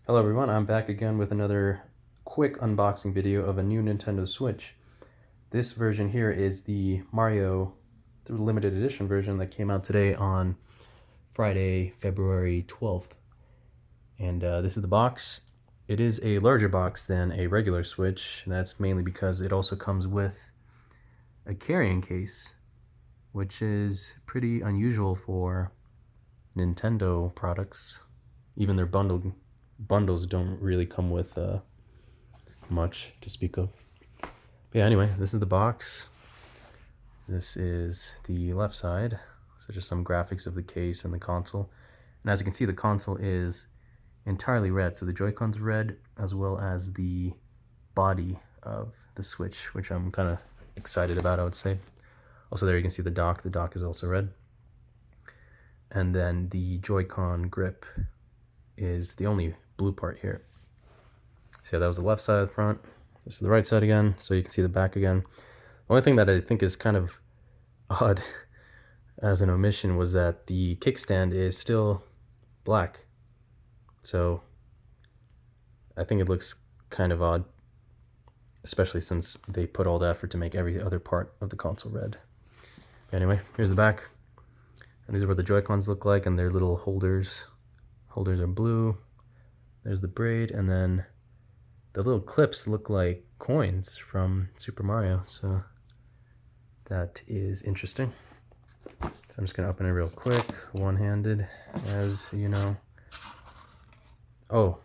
Hello everyone, I'm back again with another quick unboxing video of a new Nintendo Switch. This version here is the Mario limited edition version that came out today on Friday, February 12th. And this is the box. It is a larger box than a regular Switch, and that's mainly because it also comes with a carrying case, which is pretty unusual for Nintendo products. Even their bundles don't really come with much to speak of. But yeah, anyway, this is the box. This is the left side. So just some graphics of the case and the console. And as you can see, the console is entirely red. So the Joy-Con's red, as well as the body of the Switch, which I'm kind of excited about, I would say. Also there you can see the dock. The dock is also red. And then the Joy-Con grip is the only blue part here. So yeah, that was the left side of the front. This is the right side again, so you can see the back again. The only thing that I think is kind of odd as an omission was that the kickstand is still black. So I think it looks kind of odd, especially since they put all the effort to make every other part of the console red. Anyway, here's the back. And these are what the Joy-Cons look like, and their little holders. Holders are blue. There's the braid, and then the little clips look like coins from Super Mario, so that is interesting. So I'm just gonna open it real quick, one-handed, as you know. Oh,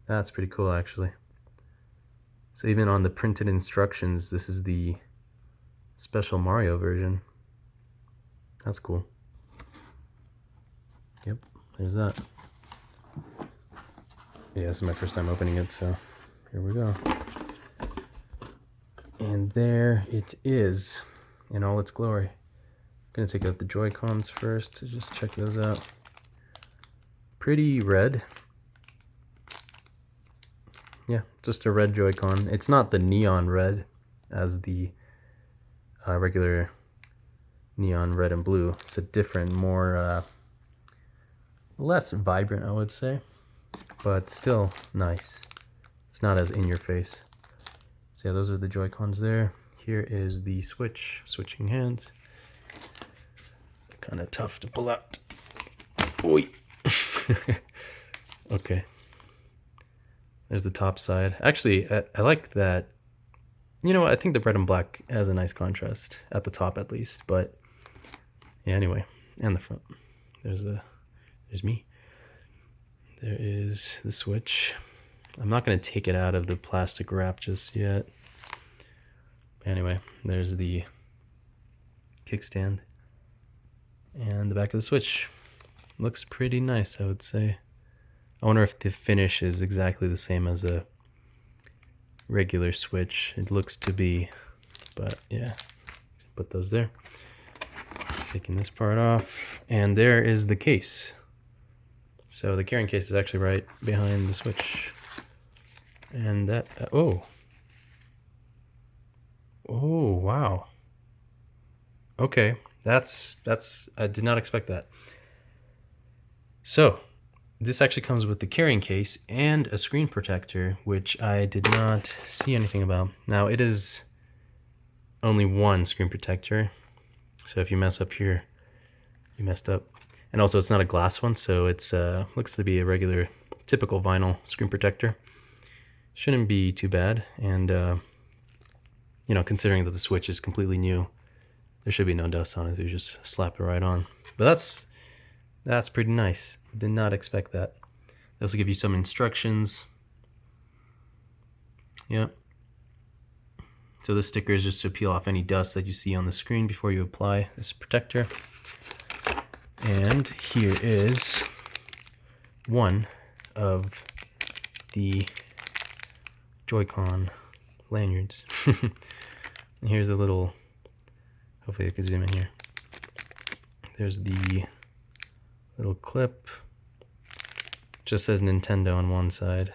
that's pretty cool actually. So even on the printed instructions, this is the special Mario version. That's cool. Yep, there's that. Yeah, this is my first time opening it, so here we go. And there it is in all its glory. I'm gonna take out the Joy-Cons first to just check those out. Pretty red. Yeah, just a red Joy-Con. It's not the neon red as the regular neon red and blue. It's a different, more, less vibrant, I would say, but still nice. It's not as in your face. So yeah, those are the Joy-Cons there. Here is the Switch, switching hands. Kind of tough to pull out. Oi. Okay. There's the top side. Actually, I like that. You know, I think the red and black has a nice contrast at the top, at least. But yeah, anyway, and the front. There's me. There is the Switch. I'm not going to take it out of the plastic wrap just yet. Anyway, there's the kickstand and the back of the Switch. Looks pretty nice, I would say. I wonder if the finish is exactly the same as a regular Switch. It looks to be, but yeah, put those there. Taking this part off, and there is the case. So the carrying case is actually right behind the Switch. And that, oh, wow. Okay, that's, I did not expect that. So, this actually comes with the carrying case and a screen protector, which I did not see anything about. Now, it is only one screen protector, so if you mess up here, you messed up. And also, it's not a glass one, so it's looks to be a regular, typical vinyl screen protector. Shouldn't be too bad, and you know, considering that the Switch is completely new, there should be no dust on it. You just slap it right on. But that's pretty nice. Did not expect that. They also give you some instructions. Yep. So this sticker is just to peel off any dust that you see on the screen before you apply this protector. And here is one of the Joy-Con lanyards. And here's a little, hopefully I can zoom in here. There's the little clip. Just says Nintendo on one side.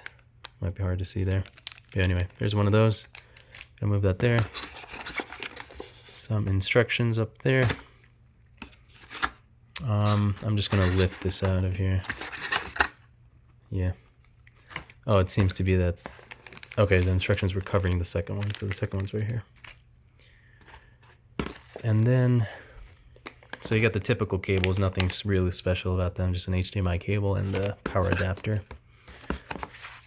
Might be hard to see there. But anyway, here's one of those. Gonna move that there. Some instructions up there. I'm just gonna lift this out of here. Yeah. Oh, it seems to be that... Okay, the instructions were covering the second one, so the second one's right here. And then, so you got the typical cables, nothing really special about them, just an HDMI cable and the power adapter.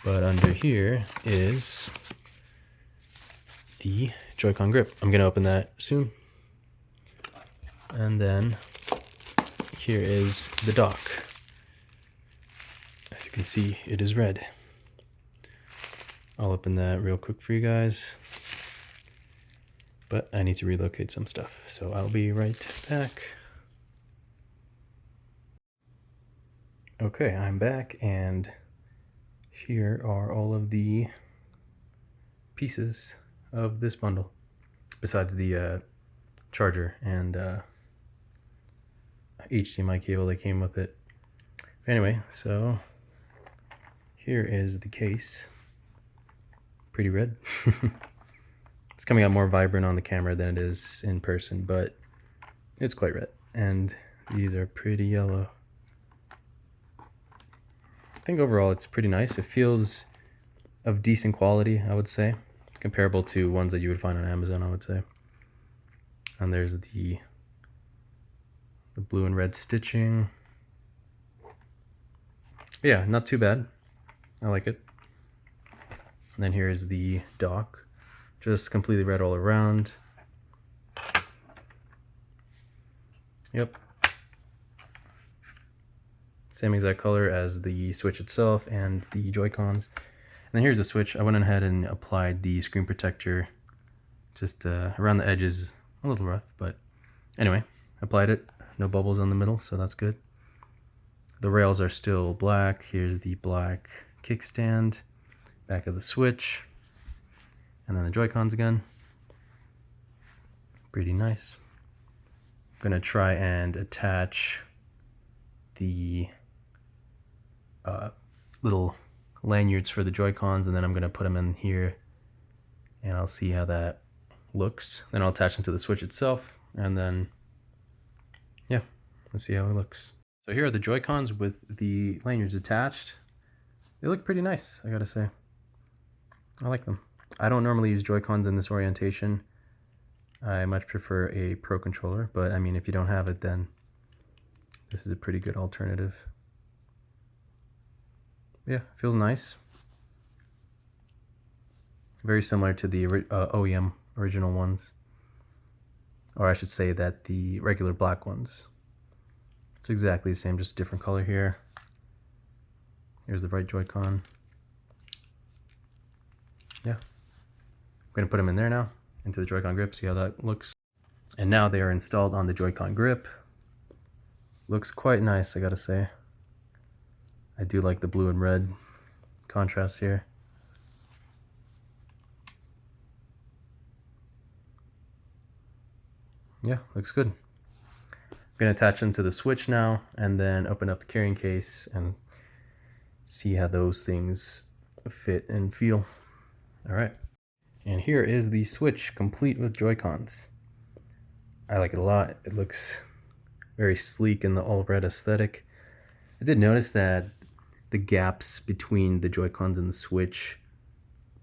But under here is the Joy-Con grip. I'm gonna open that soon. And then here is the dock. As you can see, it is red. I'll open that real quick for you guys. But I need to relocate some stuff, so I'll be right back. Okay, I'm back, and here are all of the pieces of this bundle, besides the charger and HDMI cable that came with it. Anyway, so here is the case. Pretty red. It's coming out more vibrant on the camera than it is in person, but it's quite red. And these are pretty yellow. I think overall it's pretty nice. It feels of decent quality, I would say. Comparable to ones that you would find on Amazon, I would say. And there's the blue and red stitching. Yeah, not too bad. I like it. And then here is the dock. Just completely red all around. Yep. Same exact color as the Switch itself and the Joy-Cons. And then here's the Switch. I went ahead and applied the screen protector just around the edges. A little rough, but anyway, applied it. No bubbles on the middle, so that's good. The rails are still black. Here's the black kickstand. Back of the Switch. And then the Joy-Cons again. Pretty nice. I'm gonna try and attach the little lanyards for the Joy-Cons, and then I'm gonna put them in here, and I'll see how that looks. Then I'll attach them to the Switch itself, and then yeah, let's see how it looks. So here are the Joy-Cons with the lanyards attached. They look pretty nice, I gotta say. I like them. I don't normally use Joy-Cons in this orientation. I much prefer a Pro controller, but I mean, if you don't have it, then this is a pretty good alternative. Yeah, feels nice. Very similar to the OEM original ones. Or I should say that the regular black ones. It's exactly the same, just different color here. Here's the right Joy-Con. Yeah. I'm going to put them in there now, into the Joy-Con grip, see how that looks. And now they are installed on the Joy-Con grip. Looks quite nice, I gotta say. I do like the blue and red contrast here. Yeah, looks good. I'm going to attach them to the Switch now, and then open up the carrying case and see how those things fit and feel. All right. And here is the Switch, complete with Joy-Cons. I like it a lot. It looks very sleek in the all red aesthetic. I did notice that the gaps between the Joy-Cons and the Switch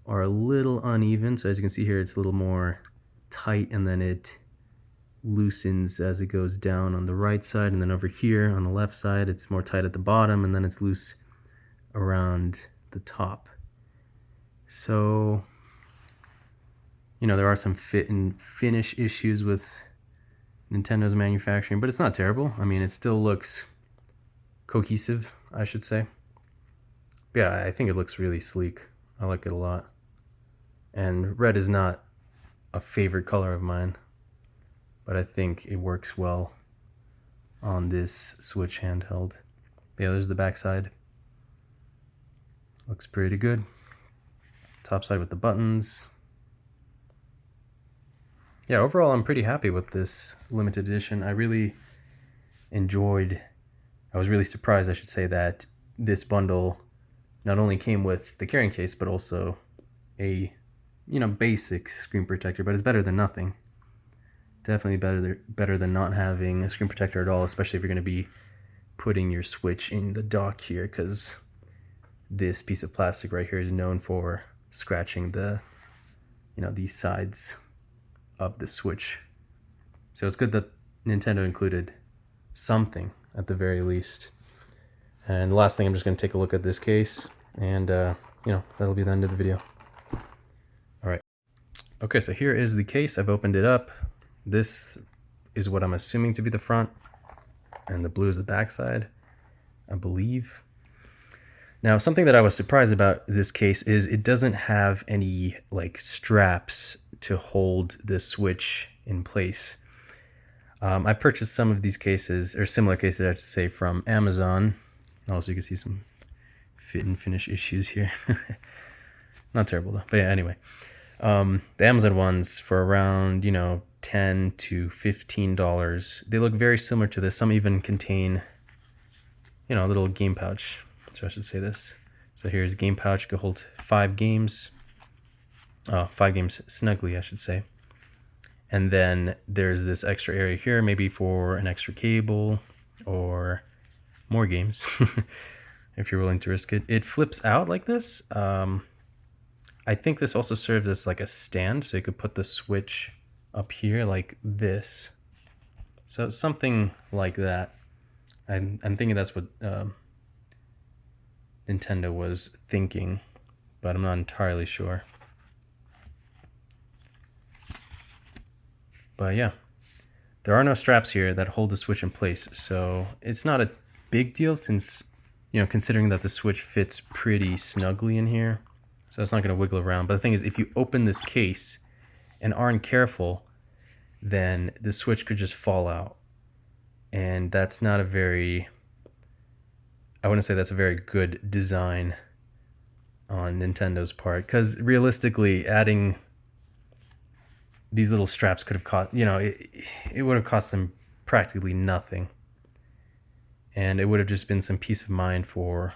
are a little uneven. So as you can see here, it's a little more tight, and then it loosens as it goes down on the right side, and then over here on the left side it's more tight at the bottom, and then it's loose around the top. So, you know, there are some fit and finish issues with Nintendo's manufacturing, but it's not terrible. I mean, it still looks cohesive, I should say. But yeah, I think it looks really sleek. I like it a lot. And red is not a favorite color of mine, but I think it works well on this Switch handheld. But yeah, there's the back side. Looks pretty good. Top side with the buttons. Yeah, overall I'm pretty happy with this limited edition. I really enjoyed, I was really surprised, I should say, that this bundle not only came with the carrying case, but also a, you know, basic screen protector, but it's better than nothing. Definitely better than not having a screen protector at all, especially if you're going to be putting your Switch in the dock here, because this piece of plastic right here is known for scratching the, these sides of the Switch. So it's good that Nintendo included something at the very least. And the last thing, I'm just going to take a look at this case, and that'll be the end of the video. All right. Okay, so here is the case. I've opened it up. This is what I'm assuming to be the front, and the blue is the back side, I believe. Now, something that I was surprised about this case is it doesn't have any like straps to hold the Switch in place. I purchased some of these cases, or similar cases, I should say, from Amazon. Also, you can see some fit and finish issues here. Not terrible though, but yeah, anyway. The Amazon ones for around, $10 to $15. They look very similar to this. Some even contain, a little game pouch. So I should say this. So here's a game pouch. You can hold 5 games. 5 games snugly, I should say. And then there's this extra area here, maybe for an extra cable or more games, if you're willing to risk it. It flips out like this. I think this also serves as like a stand, so you could put the Switch up here like this. So something like that. I'm thinking that's what Nintendo was thinking, but I'm not entirely sure. But yeah, there are no straps here that hold the Switch in place, so it's not a big deal since, considering that the Switch fits pretty snugly in here, so it's not going to wiggle around. But the thing is, if you open this case and aren't careful, then the Switch could just fall out, and that's not a very, I wouldn't say that's a very good design on Nintendo's part, because realistically, adding these little straps could have cost, it would have cost them practically nothing. And it would have just been some peace of mind for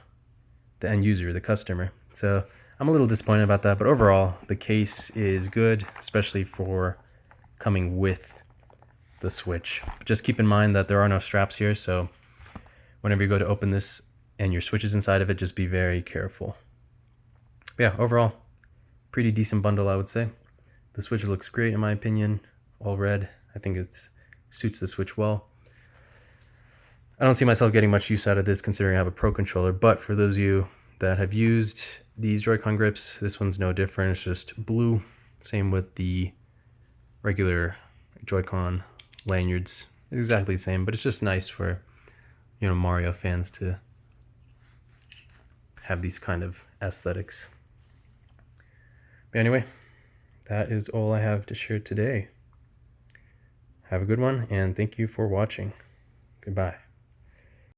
the end user, the customer. So I'm a little disappointed about that, but overall, the case is good, especially for coming with the Switch. But just keep in mind that there are no straps here, so whenever you go to open this and your Switch is inside of it, just be very careful. But yeah, overall, pretty decent bundle, I would say. The Switch looks great in my opinion, all red. I think it suits the Switch well. I don't see myself getting much use out of this considering I have a Pro controller, but for those of you that have used these Joy-Con grips, this one's no different. It's just blue. Same with the regular Joy-Con lanyards. Exactly the same, but it's just nice for, Mario fans to have these kind of aesthetics. But anyway, that is all I have to share today. Have a good one, and thank you for watching. Goodbye.